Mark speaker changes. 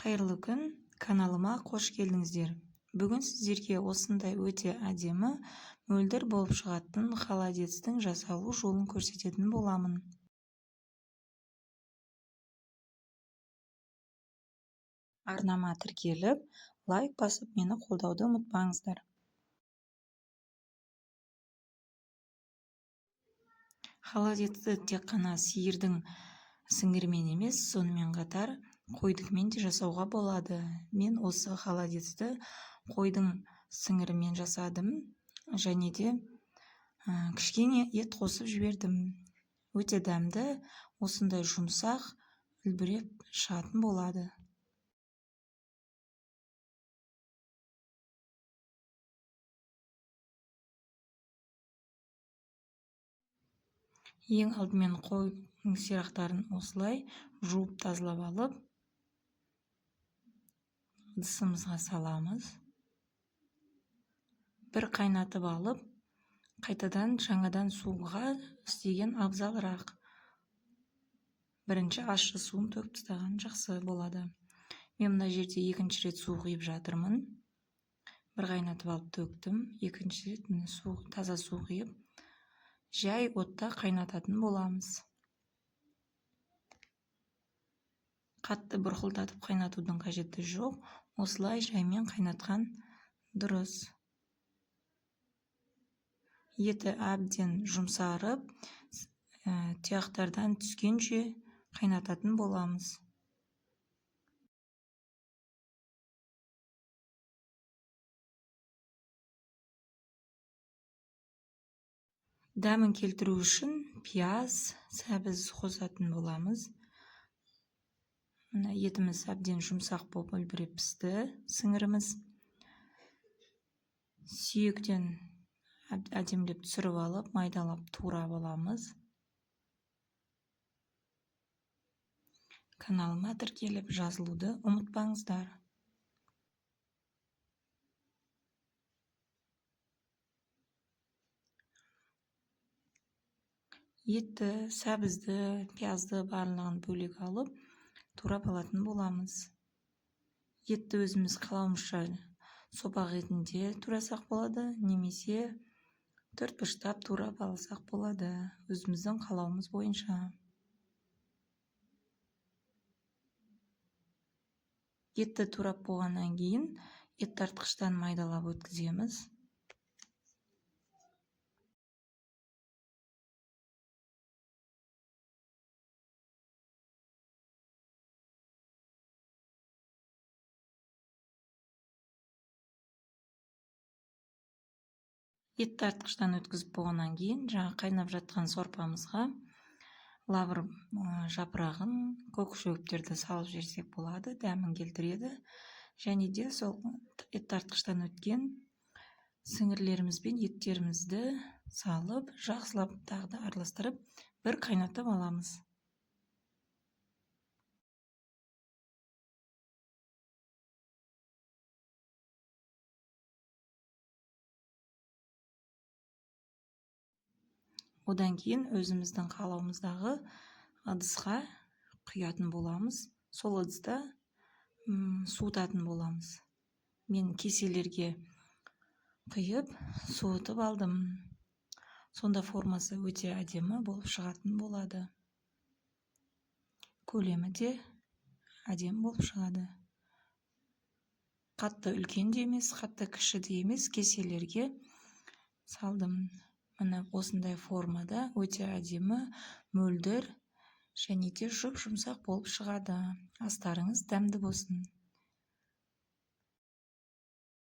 Speaker 1: Қайырлы күн, каналыма қош келдіңіздер. Бүгін сіздерге осындай өте әдемі, мөлдір болып шығатын холодецтің жасалу жолын көрсететін боламын. Арнама тіркеліп, лайк басып, мені қолдауды ұмытпаңыздар. Холодецті тек қана сиырдың сіңірімен емес, сонымен қатар қойдікімен де жасауға болады. Мен осы холодецті қойдың сіңірімен жасадым, және де кішкене ет қосып жібердім. Өте дәмді, осындай жұмсақ, үлбіреп шығатын болады. Ең алдымен қой сирақтарын осылай жуып тазалап алып, ыдысымызға саламыз. Бір қайнатып алып, қайтадан жаңадан суға істеген абзалырақ. Бірінші ащы суын төгіп тастаған жақсы болады. Мен мына жерде екінші рет су құйып жатырмын. Бір қайнатып алып төктім, екінші рет таза су құйып, жай отта қайнататын боламыз. Қатты бұрқылдатып қайнатудың қажеті жоқ, осылай жаймен қайнатқан дұрыс. Еті әбден жұмсарып, тұяқтардан түскенше қайнататын боламыз. Дәмін келтіру үшін пияз, сәбіз қосатын боламыз. Етіміз әбден жұмсақ болып үлбіреп пісті, сіңіріміз. Сүйектен әдемілеп түсіріп алып, майдалап турап аламыз. Каналыма тіркеліп жазылуды ұмытпаңыздар. Етті, сәбізді, пиязды барлығын бөлек алып, турап алатын боламыз. Етті өзіміз қалауымызша сопақ етінде турасақ болады, немесе төртбұрыштап турап алсақ болады, өзіміздің қалауымыз бойынша. Етті турап болғаннан кейін, ет тартқыштан майдалап өткіземіз. Ет тартқыштан өткізіп болғаннан кейін, жаңа қайнап жатқан сорпамызға лавр жапырағын, көкшөптерді салып жіберсек болады, дәмін келтіреді. Және де сол ет тартқыштан өткен сіңірлеріміз бен еттерімізді салып, жақсылап тағы да араластырып, бір қайнатып аламыз. Одан кейін өзіміздің қалауымыздағы ыдысқа құятын боламыз. Сол ыдыста суытатын боламыз. Мен кеселерге құйып, суытып алдым. Сонда формасы өте әдемі болып шығатын болады. Көлемі де әдемі болып шығады. Қатты үлкен де емес, қатты кіші де емес, кеселерге салдым. Міне осындай формада өте әдемі, мөлдір және де жұп-жұмсақ болып шығады. Астарыңыз дәмді болсын.